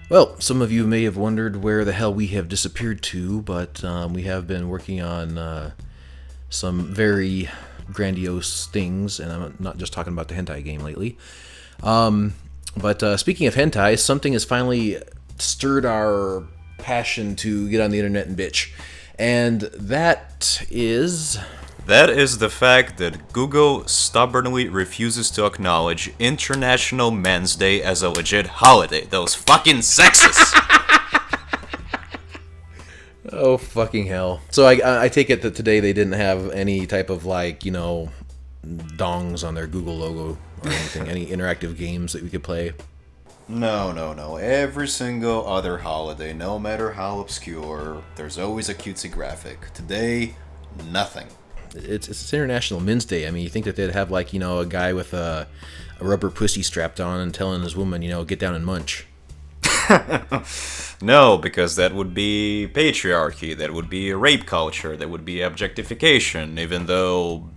Well, some of you may have wondered where the hell we have disappeared to, but we have been working on some very grandiose things, and I'm not just talking about the hentai game lately. But speaking of hentai, something has finally stirred our passion to get on the internet and bitch. And that is... That is the fact that Google stubbornly refuses to acknowledge International Men's Day as a legit holiday. Those fucking sexists! Oh, fucking hell. So I take it that today they didn't have any type of, dongs on their Google logo or anything, any interactive games that we could play. No. Every single other holiday, no matter how obscure, there's always a cutesy graphic. Today, nothing. It's International Men's Day. I mean, you think that they'd have, a guy with a rubber pussy strapped on and telling his woman, get down and munch. No, because that would be patriarchy, that would be rape culture, that would be objectification, even though,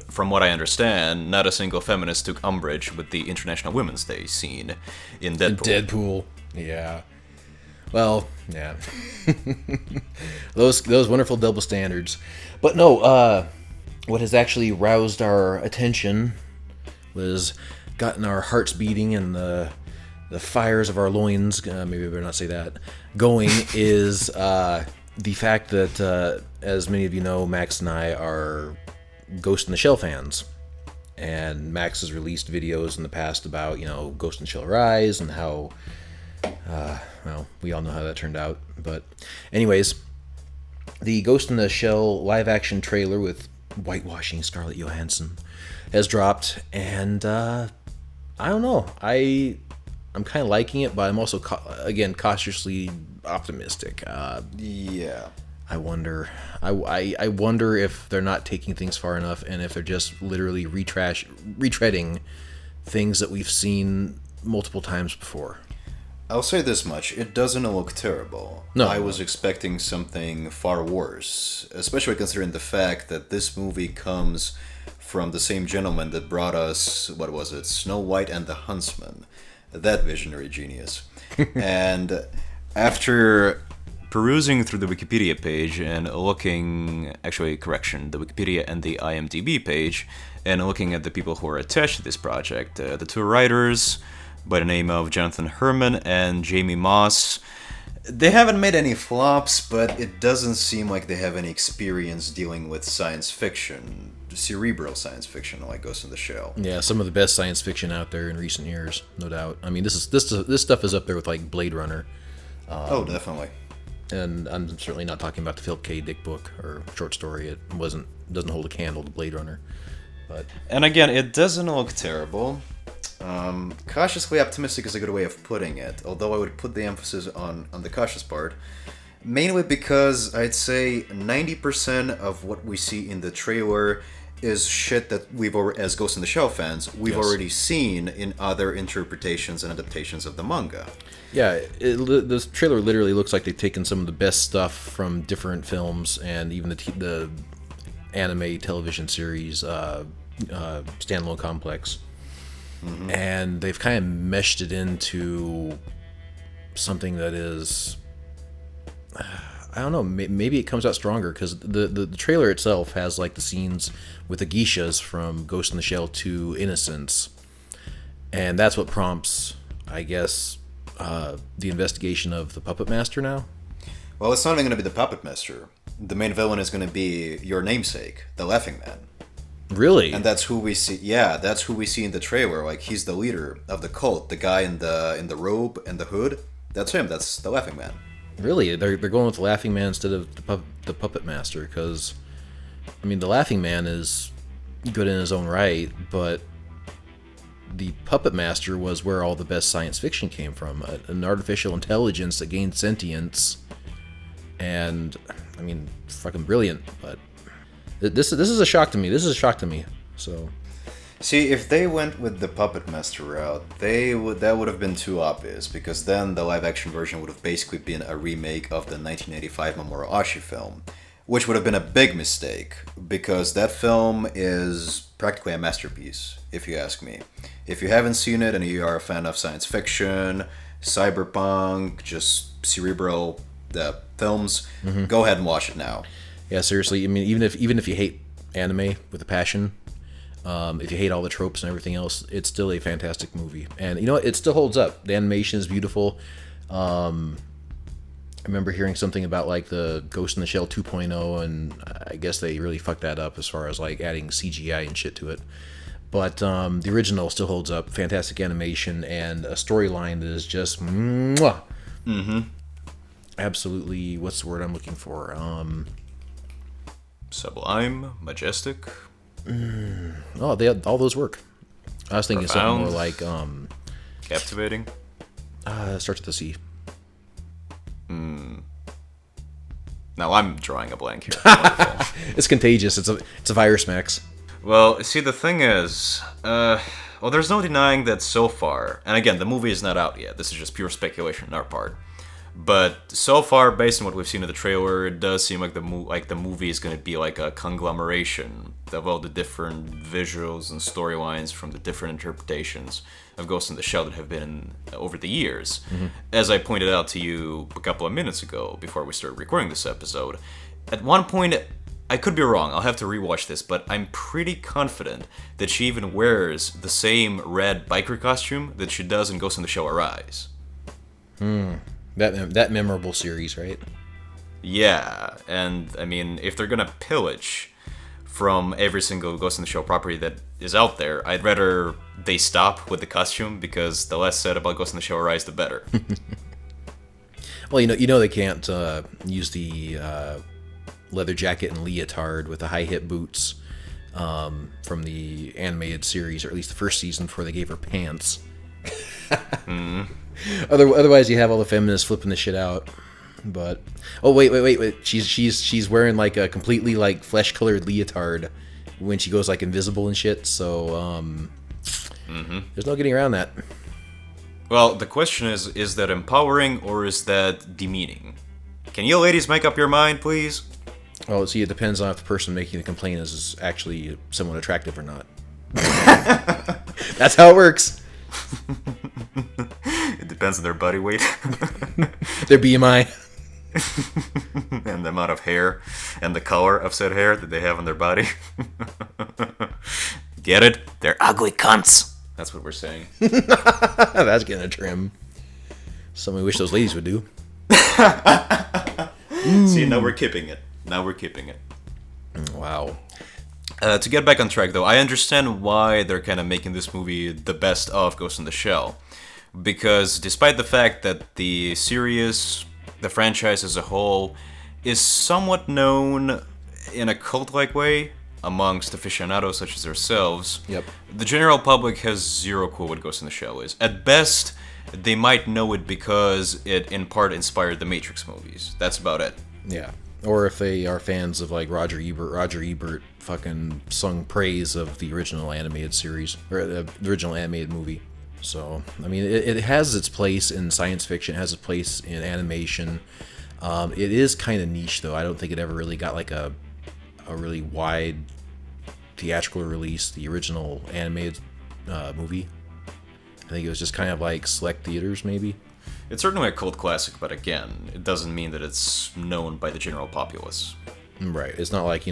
from what I understand, not a single feminist took umbrage with the International Women's Day scene in Deadpool. Yeah. Well, yeah. those wonderful double standards. But no, what has actually roused our attention was gotten our hearts beating and the fires of our loins, maybe I better not say that, going is the fact that, as many of you know, Max and I are Ghost in the Shell fans. And Max has released videos in the past about, Ghost in the Shell Rise and how, we all know how that turned out. But anyways, the Ghost in the Shell live-action trailer with whitewashing Scarlett Johansson has dropped, and I don't know. I'm kind of liking it, but I'm also, again, cautiously optimistic. Yeah. I wonder. I wonder if they're not taking things far enough, and if they're just literally retreading things that we've seen multiple times before. I'll say this much, it doesn't look terrible. No. I was expecting something far worse, especially considering the fact that this movie comes from the same gentleman that brought us, what was it, Snow White and the Huntsman. That visionary genius. And after perusing through the Wikipedia page and looking, the Wikipedia and the IMDb page, and looking at the people who are attached to this project, the two writers by the name of Jonathan Herman and Jamie Moss, they haven't made any flops, but it doesn't seem like they have any experience dealing with science fiction, cerebral science fiction, like Ghost in the Shell. Yeah, some of the best science fiction out there in recent years, no doubt. I mean, this stuff is up there with Blade Runner. Oh, definitely. And I'm certainly not talking about the Philip K. Dick book or short story. It doesn't hold a candle to Blade Runner. And again, it doesn't look terrible. Cautiously optimistic is a good way of putting it, although I would put the emphasis on the cautious part, mainly because I'd say 90% of what we see in the trailer is shit that as Ghost in the Shell fans, we've already seen in other interpretations and adaptations of the manga. Yeah, the trailer literally looks like they've taken some of the best stuff from different films and even the anime television series standalone complex. Mm-hmm. And they've kind of meshed it into something that is, I don't know, maybe it comes out stronger because the trailer itself has the scenes with the geishas from Ghost in the Shell to Innocence, and that's what prompts, I guess, the investigation of the Puppet Master now. Well, it's not even going to be the Puppet Master. The main villain is going to be your namesake, the Laughing Man. Really? And that's who we see. Yeah, that's who we see in the trailer. He's the leader of the cult, the guy in the robe and the hood. That's him. That's the Laughing Man. Really? They're going with the Laughing Man instead of the Puppet Master because, I mean, the Laughing Man is good in his own right, but the Puppet Master was where all the best science fiction came from. An artificial intelligence that gained sentience, and I mean, fucking brilliant, but. This is a shock to me. So, see, if they went with the Puppet Master route, that would have been too obvious, because then the live-action version would have basically been a remake of the 1985 Mamoru Oshii film, which would have been a big mistake, because that film is practically a masterpiece, if you ask me. If you haven't seen it and you are a fan of science fiction, cyberpunk, just cerebral films, go ahead and watch it now. Yeah, seriously. I mean, even if you hate anime with a passion, if you hate all the tropes and everything else, it's still a fantastic movie. And you know what? It still holds up. The animation is beautiful. I remember hearing something about like the Ghost in the Shell 2.0, and I guess they really fucked that up as far as like adding CGI and shit to it. But the original still holds up. Fantastic animation and a storyline that is just mwah. Absolutely. What's the word I'm looking for? Sublime, majestic. Oh, all those work. I was thinking Profound. something more like Captivating. starts with a C. Now I'm drawing a blank here. Wonderful. It's contagious. It's a virus, Max. Well, see, the thing is, well, there's no denying that so far, and again, the movie is not out yet. This is just pure speculation on our part. But so far, based on what we've seen in the trailer, it does seem like the movie is going to be like a conglomeration of all the different visuals and storylines from the different interpretations of Ghost in the Shell that have been over the years. As I pointed out to you a couple of minutes ago before we started recording this episode, at one point, I could be wrong, I'll have to rewatch this, but I'm pretty confident that she even wears the same red biker costume that she does in Ghost in the Shell Arise. That memorable series, right? Yeah, and I mean, if they're gonna pillage from every single Ghost in the Shell property that is out there, I'd rather they stop with the costume, because the less said about Ghost in the Shell Arise, the better. Well, you know they can't use the leather jacket and leotard with the high hip boots from the animated series, or at least the first season, before they gave her pants. Otherwise, you have all the feminists flipping the shit out. But wait, she's wearing like a completely like flesh colored leotard when she goes like invisible and shit. So there's no getting around that. Well, the question is that empowering or is that demeaning? Can you ladies make up your mind, please? Oh, see, it depends on if the person making the complaint is actually somewhat attractive or not. That's how it works. It depends on their body weight. Their BMI. And the amount of hair and the color of said hair that they have on their body. Get it? They're ugly cunts. That's what we're saying. That's getting a trim. Something we wish those ladies would do. See, now we're keeping it. Wow. To get back on track, though, I understand why they're kind of making this movie the best of Ghost in the Shell. Because despite the fact that the series, the franchise as a whole, is somewhat known in a cult-like way amongst aficionados such as ourselves, Yep. the general public has zero clue what Ghost in the Shell is. At best, they might know it because it in part inspired the Matrix movies. That's about it. Yeah. Or if they are fans of like Roger Ebert fucking sung praise of the original animated series, or the original animated movie. So, I mean, it has its place in science fiction, it has its place in animation. It is kind of niche, though. I don't think it ever really got like a really wide theatrical release, the original animated movie. I think it was just kind of like select theaters, maybe. It's certainly a cult classic, but again, it doesn't mean that it's known by the general populace. Right. It's not like,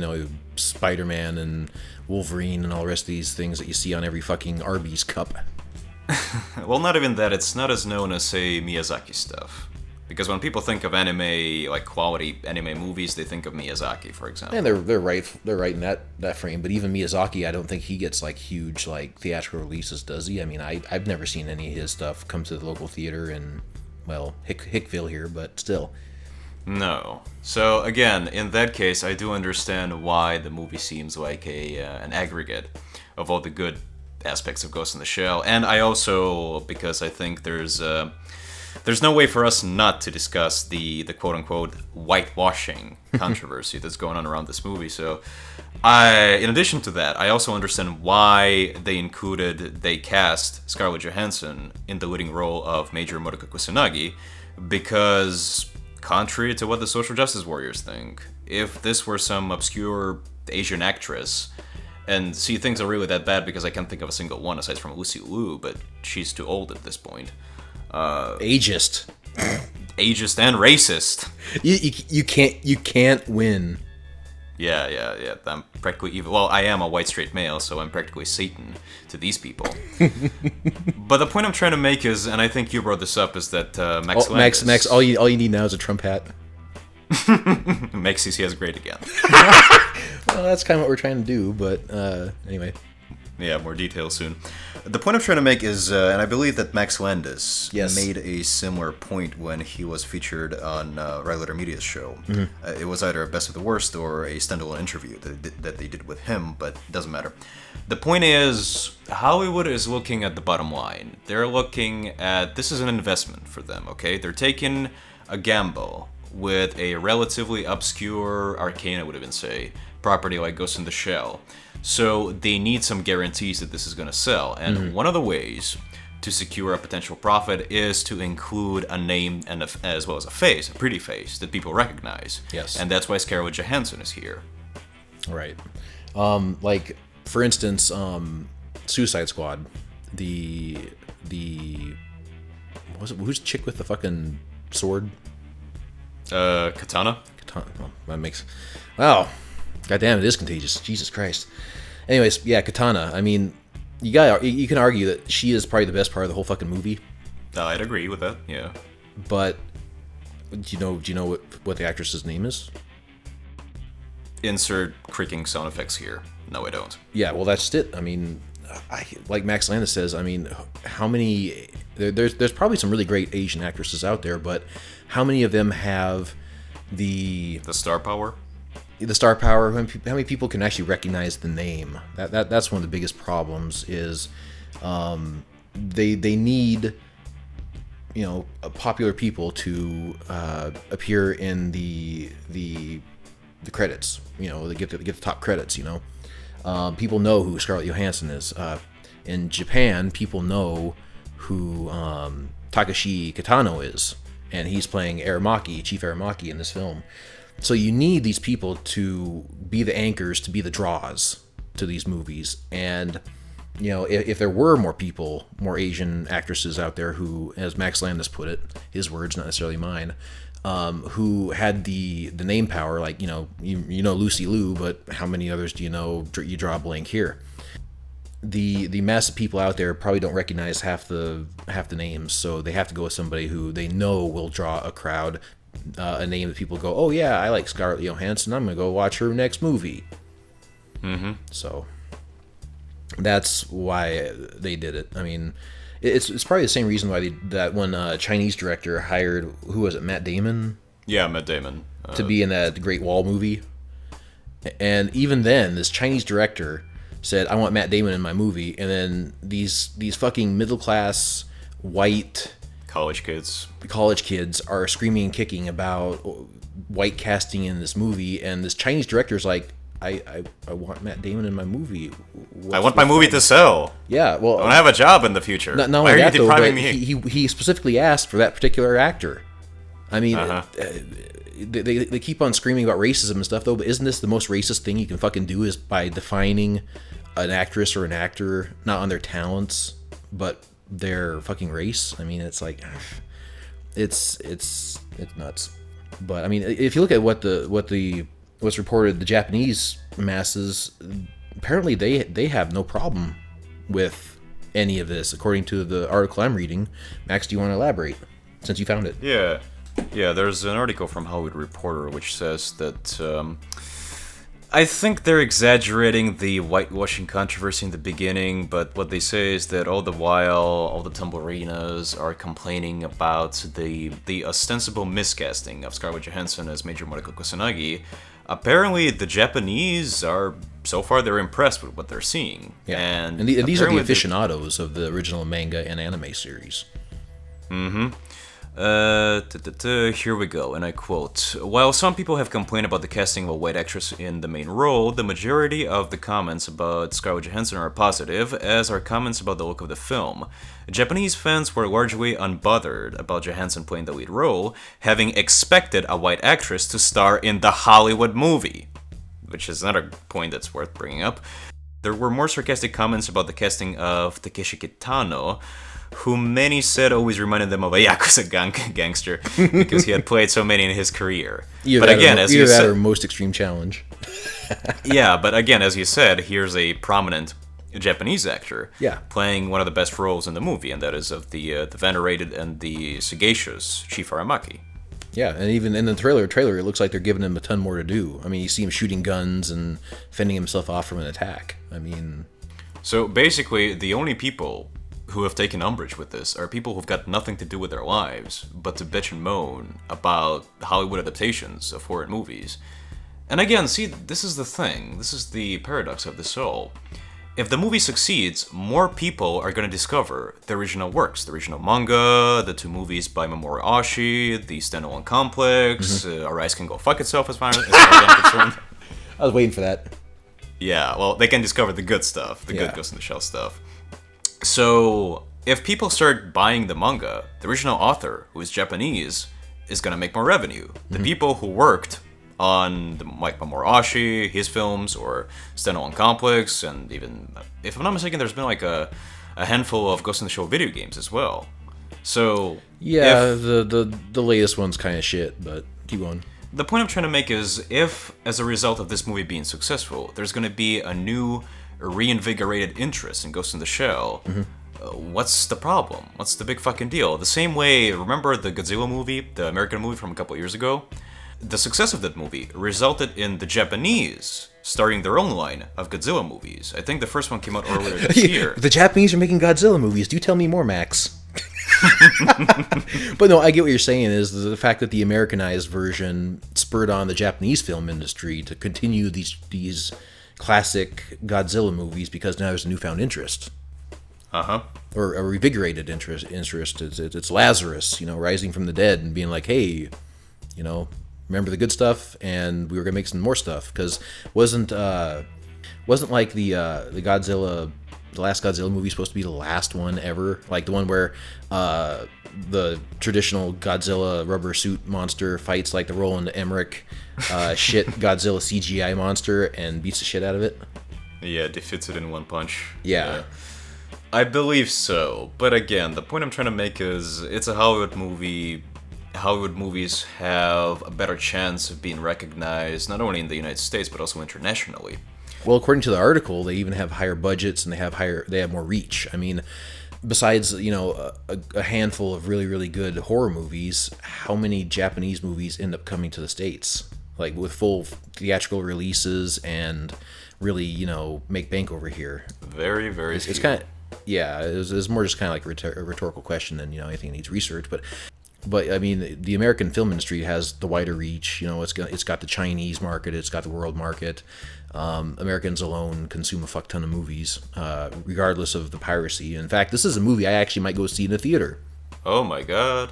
Spider-Man and Wolverine and all the rest of these things that you see on every fucking Arby's cup. Well, not even that. It's not as known as, say, Miyazaki stuff. Because when people think of anime, like quality anime movies, they think of Miyazaki, for example. And they're right in that frame. But even Miyazaki, I don't think he gets like huge like theatrical releases, does he? I mean, I've never seen any of his stuff come to the local theater in, well, Hickville here, but still. No. So again, in that case, I do understand why the movie seems like an aggregate of all the good aspects of Ghost in the Shell, and I also, because I think there's no way for us not to discuss the quote-unquote whitewashing controversy that's going on around this movie. So, in addition to that, I also understand why they cast Scarlett Johansson in the leading role of Major Madoka Kusanagi, because contrary to what the social justice warriors think, if this were some obscure Asian actress, and see, things are really that bad because I can't think of a single one aside from Lucy Liu, but she's too old at this point. Ageist. Ageist and racist. You can't win. Yeah. I'm practically evil. Well, I am a white straight male, so I'm practically Satan to these people. But the point I'm trying to make is, and I think you brought this up, is that Max, all you need now is a Trump hat. Makes CCS great again. Well, that's kind of what we're trying to do, but anyway. Yeah, more details soon. The point I'm trying to make is, and I believe that Max Landis made a similar point when he was featured on Red Letter Media's show. It was either a Best of the Worst or a standalone interview that they did with him, but it doesn't matter. The point is, Hollywood is looking at the bottom line. They're looking at, this is an investment for them, okay? They're taking a gamble with a relatively obscure, arcane, I would even say, property like Ghost in the Shell. So they need some guarantees that this is going to sell. And one of the ways to secure a potential profit is to include a name and as well as a face, a pretty face that people recognize. Yes. And that's why Scarlett Johansson is here. Right. Like, for instance, Suicide Squad. Who's the chick with the fucking sword? Katana? Oh, that makes... Wow. Goddamn, it is contagious. Jesus Christ. Anyways, yeah, Katana. I mean, you can argue that she is probably the best part of the whole fucking movie. I'd agree with that, yeah. But do you know what the actress's name is? Insert creaking sound effects here. No, I don't. Yeah, well, that's it. I mean, like Max Landis says, I mean, how many... There's probably some really great Asian actresses out there, but how many of them have the star power? The star power. How many people can actually recognize the name? That's one of the biggest problems. Is they need, you know, popular people to appear in the credits. You know, they get the top credits. You know, people know who Scarlett Johansson is. In Japan, people know who Takashi Kitano is, and he's playing Chief Aramaki in this film. So you need these people to be the anchors, to be the draws to these movies. And, you know, if there were more Asian actresses out there who, as Max Landis put it, his words, not necessarily mine, who had the name power, like, you know Lucy Liu, but how many others do you know? You draw a blank here. The mass of people out there probably don't recognize half the names, so they have to go with somebody who they know will draw a crowd. A name that people go, oh yeah, I like Scarlett Johansson, I'm gonna go watch her next movie. So that's why they did it. I mean, it's probably the same reason why that one Chinese director hired, who was it, Matt Damon? Yeah, Matt Damon. To be in that Great Wall movie. And even then, this Chinese director said, I want Matt Damon in my movie, and then these fucking middle class white college kids are screaming and kicking about white casting in this movie, and this Chinese director's like, I want Matt Damon in my movie. I want my movie to sell. Yeah, well, I want to have a job in the future. Not only that, though, but he specifically asked for that particular actor. I mean, they keep on screaming about racism and stuff, though, but isn't this the most racist thing you can fucking do, is by defining an actress or an actor not on their talents, but their fucking race? I mean, it's like, it's nuts. But I mean, if you look at what's reported, the Japanese masses, apparently they have no problem with any of this, according to the article I'm reading. Max, do you want to elaborate, since you found it? Yeah, there's an article from Hollywood Reporter which says that I think they're exaggerating the whitewashing controversy in the beginning, but what they say is that all the while, all the Tumblerinas are complaining about the ostensible miscasting of Scarlett Johansson as Major Monoko Kusanagi. Apparently, the Japanese are, so far, they're impressed with what they're seeing. Yeah. And these are the aficionados of the original manga and anime series. Here we go, and I quote, "While some people have complained about the casting of a white actress in the main role, the majority of the comments about Scarlett Johansson are positive, as are comments about the look of the film. Japanese fans were largely unbothered about Johansson playing the lead role, having expected a white actress to star in the Hollywood movie," which is another point that's worth bringing up. There were more sarcastic comments about the casting of Takeshi Kitano, who many said always reminded them of a Yakuza gangster because he had played so many in his career. But again, as you said, most extreme challenge. Yeah, but again, as you said, here's a prominent Japanese actor Yeah. playing one of the best roles in the movie, and that is of the venerated and the sagacious Chief Aramaki. Yeah, and even in the trailer, it looks like they're giving him a ton more to do. I mean, you see him shooting guns and fending himself off from an attack. I mean... So basically, the only people who have taken umbrage with this are people who've got nothing to do with their lives but to bitch and moan about Hollywood adaptations of foreign movies. And again, see, this is the thing. This is the paradox of the soul. If the movie succeeds, more people are going to discover the original works, the original manga, the 2 movies by Mamoru Oshii, the standalone complex, Arise Can Go Fuck Itself as far as I'm concerned. I was waiting for that. Yeah, well, they can discover the good stuff, the good Ghost in the Shell stuff. So, if people start buying the manga, the original author, who is Japanese, is going to make more revenue. The people who worked on like Mamoru Oshii, his films, or standalone complex, and even, if I'm not mistaken, there's been like a handful of Ghost in the Shell video games as well. So yeah, the latest one's kind of shit, but keep going. The point I'm trying to make is, if as a result of this movie being successful, there's going to be a new reinvigorated interest in Ghost in the Shell, what's the problem? What's the big fucking deal? The same way, remember the Godzilla movie, the American movie from a couple of years ago? The success of that movie resulted in the Japanese starting their own line of Godzilla movies. I think the first one came out earlier this year. The Japanese are making Godzilla movies. Do tell me more, Max. But no, I get what you're saying is the fact that the Americanized version spurred on the Japanese film industry to continue these classic Godzilla movies because now there's a newfound interest. Or a revigorated interest. It's Lazarus, rising from the dead and being like, hey, remember the good stuff, and we were gonna make some more stuff because wasn't like the Godzilla, the last Godzilla movie supposed to be the last one ever, like the one where the traditional Godzilla rubber suit monster fights like the Roland Emmerich shit Godzilla CGI monster and beats the shit out of it. Yeah, defeats it in one punch. Yeah. I believe so, but again, the point I'm trying to make is it's a Hollywood movie. Hollywood movies have a better chance of being recognized not only in the United States but also internationally. Well, according to the article, they even have higher budgets and they have more reach. I mean, besides a handful of really, really good horror movies, how many Japanese movies end up coming to the States, like with full theatrical releases and really make bank over here? Very, very few. It's kind of it's more just kind of like a rhetorical question than anything that needs research, But I mean, the American film industry has the wider reach. It's got the Chinese market, it's got the world market. Americans alone consume a fuck ton of movies, regardless of the piracy. In fact, this is a movie I actually might go see in the theater. Oh my god!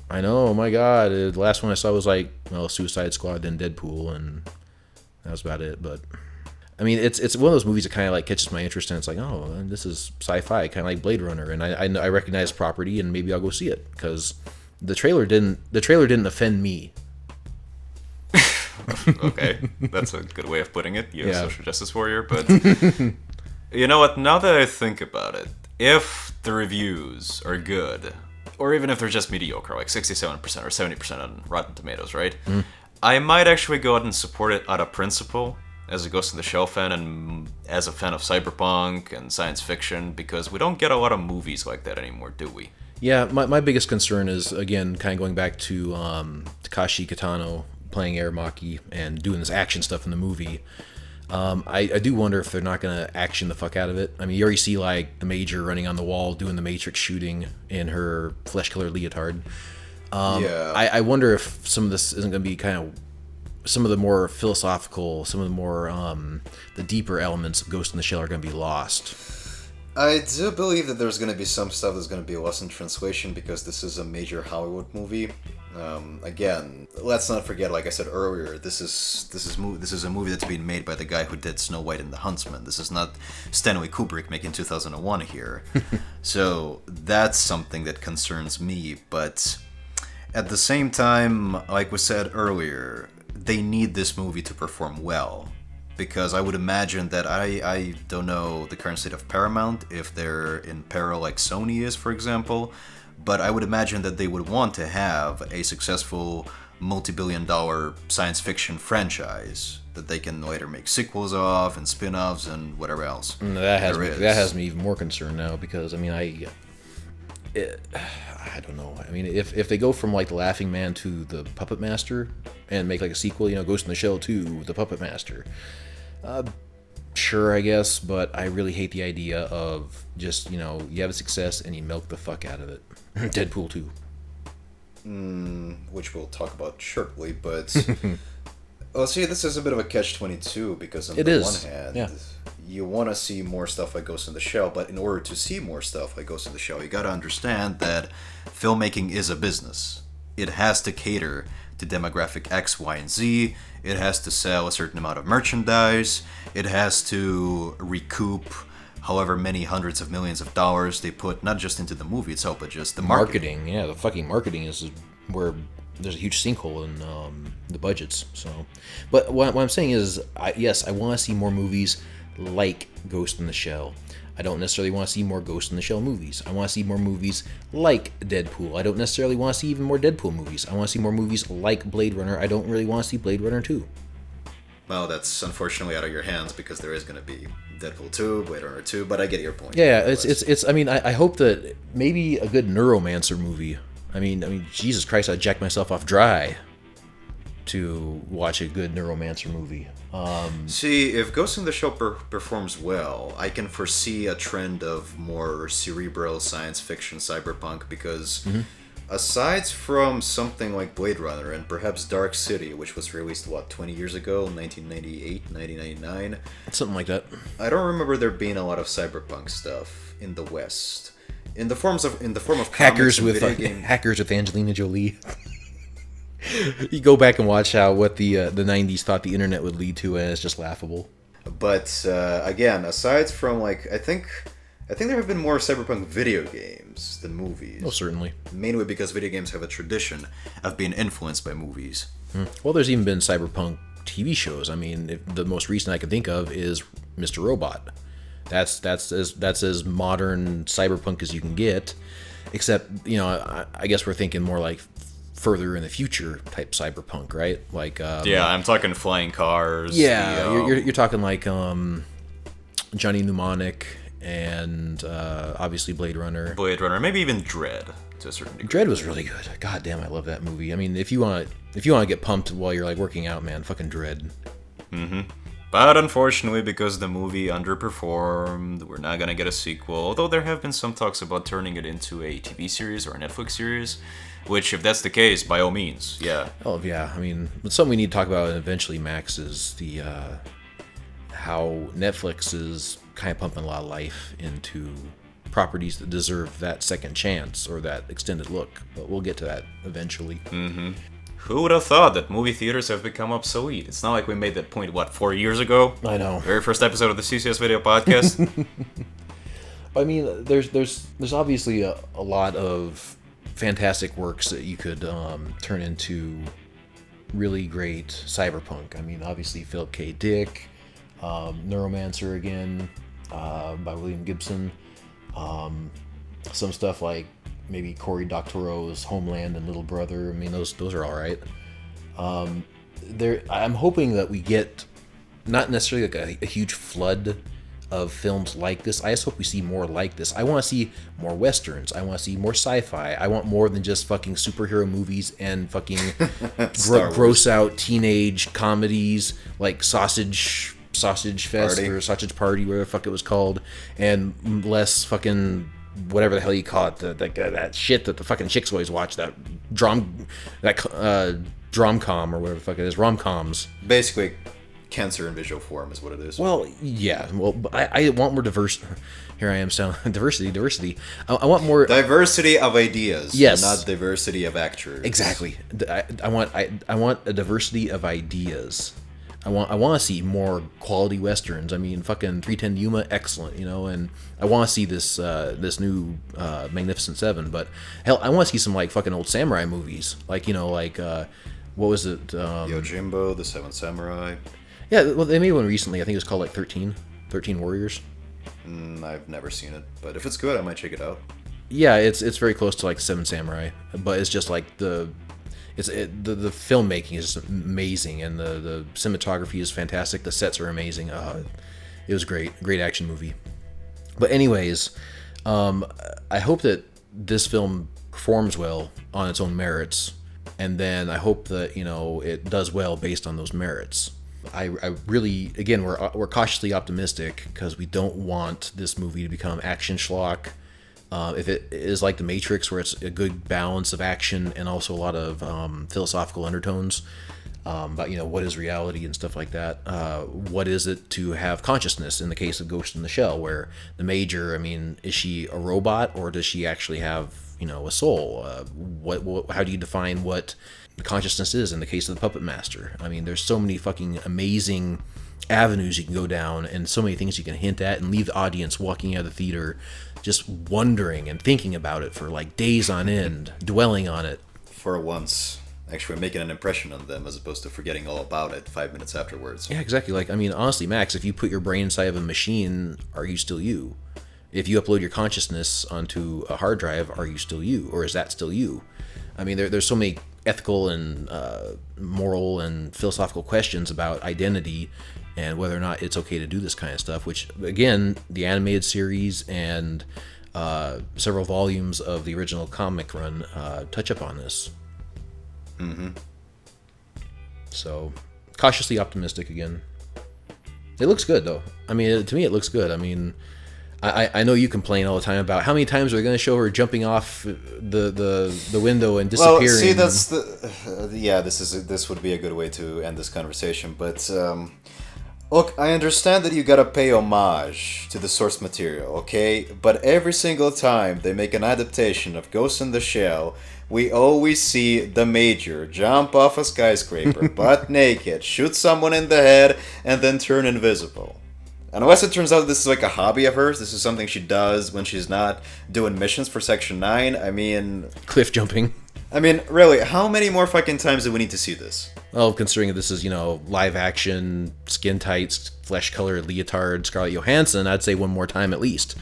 I know, oh my god. The last one I saw was Suicide Squad, then Deadpool, and that was about it. But I mean, it's one of those movies that kind of like catches my interest, and it's like, oh, this is sci-fi, kind of like Blade Runner, and I recognize the property, and maybe I'll go see it because. The trailer didn't offend me. Okay, that's a good way of putting it. You're a social justice warrior, but you know what? Now that I think about it, if the reviews are good, or even if they're just mediocre, like 67% or 70% on Rotten Tomatoes, right? I might actually go out and support it out of principle as a Ghost in the Shell fan and as a fan of cyberpunk and science fiction, because we don't get a lot of movies like that anymore, do we? Yeah, my biggest concern is, again, kind of going back to Takashi Kitano playing Aramaki and doing this action stuff in the movie. I do wonder if they're not going to action the fuck out of it. I mean, you already see, like, the Major running on the wall doing the Matrix shooting in her flesh-colored leotard. I wonder if some of this isn't going to be kind of some of the more philosophical, some of the more, the deeper elements of Ghost in the Shell are going to be lost. I do believe that there's going to be some stuff that's going to be lost in translation because this is a major Hollywood movie. Again, let's not forget, like I said earlier, this is a movie that's being made by the guy who did Snow White and the Huntsman. This is not Stanley Kubrick making 2001 here. So that's something that concerns me. But at the same time, like we said earlier, they need this movie to perform well. because I would imagine that I don't know the current state of Paramount, if they're in peril like Sony is, for example, but I would imagine that they would want to have a successful multi-billion-dollar science fiction franchise that they can later make sequels of and spin-offs and whatever else. That has me even more concerned now, because I mean I don't know. I mean, if they go from like the Laughing Man to the Puppet Master and make like a sequel, Ghost in the Shell 2, the Puppet Master, sure, I guess, but I really hate the idea of just, you have a success and you milk the fuck out of it. Deadpool 2. Which we'll talk about shortly, but well, see, this is a bit of a catch-22, because on the one hand, you want to see more stuff like Ghost in the Shell, but in order to see more stuff like Ghost in the Shell, you got to understand that filmmaking is a business. It has to cater to demographic X, Y, and Z. It has to sell a certain amount of merchandise. It has to recoup however many hundreds of millions of dollars they put, not just into the movie itself, but just the marketing. Yeah, the fucking marketing is where there's a huge sinkhole in the budgets. So, but what I'm saying is, yes, I want to see more movies like Ghost in the Shell. I don't necessarily want to see more Ghost in the Shell movies. I want to see more movies like Deadpool. I don't necessarily want to see even more Deadpool movies. I want to see more movies like Blade Runner. I don't really want to see Blade Runner 2. Well, that's unfortunately out of your hands, because there is going to be Deadpool 2, Blade Runner 2, but I get your point. Yeah, it's. I mean, I hope that maybe a good Neuromancer movie. I mean, Jesus Christ, I jacked myself off dry to watch a good Neuromancer movie. See, if Ghost in the Shell performs well, I can foresee a trend of more cerebral science fiction cyberpunk, because aside from something like Blade Runner and perhaps Dark City, which was released, 20 years ago, 1998, 1999? Something like that. I don't remember there being a lot of cyberpunk stuff in the West. In the form of hackers with hackers with Angelina Jolie. You go back and watch what the 90s thought the internet would lead to, and it's just laughable. But again, aside from I think there have been more cyberpunk video games than movies. Oh, certainly. Mainly because video games have a tradition of being influenced by movies. Well, there's even been cyberpunk TV shows. I mean, the most recent I can think of is Mr. Robot. That's as modern cyberpunk as you can get, except I guess we're thinking more like further in the future type cyberpunk, right? Like I'm talking flying cars. Yeah, you're talking like Johnny Mnemonic and obviously Blade Runner, maybe even Dredd to a certain degree. Dredd was really good. God damn, I love that movie. I mean, if you want to get pumped while you're like working out, man, fucking Dredd. But unfortunately, because the movie underperformed, we're not gonna get a sequel. Although there have been some talks about turning it into a TV series or a Netflix series, which, if that's the case, by all means, yeah. Oh yeah, I mean, it's something we need to talk about eventually, Max, is the how Netflix is kind of pumping a lot of life into properties that deserve that second chance or that extended look. But we'll get to that eventually. Who would have thought that movie theaters have become obsolete? It's not like we made that point, 4 years ago? I know. Very first episode of the CCS video podcast. I mean, there's obviously a lot of fantastic works that you could turn into really great cyberpunk. I mean, obviously Philip K. Dick, Neuromancer again, by William Gibson. Some stuff like maybe Cory Doctorow's Homeland and Little Brother. I mean, those are all right. I'm hoping that we get not necessarily like a huge flood of films like this. I just hope we see more like this. I want to see more westerns. I want to see more sci-fi. I want more than just fucking superhero movies and fucking gross out teenage comedies like Sausage Fest or Sausage Party, whatever the fuck it was called, and less fucking whatever the hell you call it, that shit that the fucking chicks always watch, that dromcom or whatever the fuck it is, rom-coms. Basically, cancer in visual form is what it is. Well, yeah. Well, I want more diverse. Here I am sounding diversity. I want more diversity of ideas. Yes, not diversity of actors. Exactly. I want a diversity of ideas. I want to see more quality westerns. I mean, fucking 310 Yuma, excellent, and I want to see this Magnificent Seven. But hell, I want to see some like fucking old samurai movies, like what was it? Yojimbo, The Seven Samurai. Yeah, well, they made one recently. I think it was called like 13 Warriors. I've never seen it, but if it's good, I might check it out. Yeah, it's very close to like Seven Samurai, but it's just like the filmmaking is just amazing, and the cinematography is fantastic. The sets are amazing. It was great action movie. But anyways, I hope that this film performs well on its own merits, and then I hope that it does well based on those merits. I really, again, we're cautiously optimistic because we don't want this movie to become action schlock. If it is like The Matrix, where it's a good balance of action and also a lot of philosophical undertones about what is reality and stuff like that. What is it to have consciousness in the case of Ghost in the Shell, where the Major, I mean, is she a robot or does she actually have a soul? How do you define what consciousness is in the case of the Puppet Master? I mean, there's so many fucking amazing avenues you can go down and so many things you can hint at and leave the audience walking out of the theater just wondering and thinking about it for like days on end, dwelling on it. For once, actually making an impression on them as opposed to forgetting all about it 5 minutes afterwards. Yeah, exactly. Like, I mean, honestly, Max, if you put your brain inside of a machine, are you still you? If you upload your consciousness onto a hard drive, are you still you? Or is that still you? I mean, there's so many ethical and moral and philosophical questions about identity and whether or not it's okay to do this kind of stuff, which, again, the animated series and several volumes of the original comic run touch upon this. Mm-hmm. So, cautiously optimistic again. It looks good, though. I mean, to me, it looks good. I mean, I know you complain all the time about how many times are they going to show her jumping off the window and disappearing. Well, see, that's this would be a good way to end this conversation. But look, I understand that you gotta pay homage to the source material, okay? But every single time they make an adaptation of Ghost in the Shell, we always see the Major jump off a skyscraper, butt naked, shoot someone in the head, and then turn invisible. Unless it turns out this is like a hobby of hers, this is something she does when she's not doing missions for Section 9, I mean... Cliff jumping. I mean, really, how many more fucking times do we need to see this? Well, considering this is, live action, skin tights, flesh colored leotard, Scarlett Johansson, I'd say one more time at least.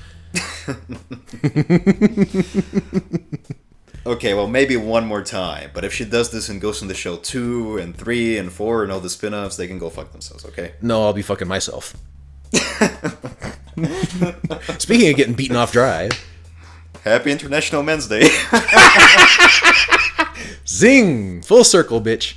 Okay, well, maybe one more time. But if she does this in Ghost in the Shell 2 and 3 and 4 and all the spin-offs, they can go fuck themselves, okay? No, I'll be fucking myself. Speaking of getting beaten off dry. Happy International Men's Day. Zing! Full circle, bitch.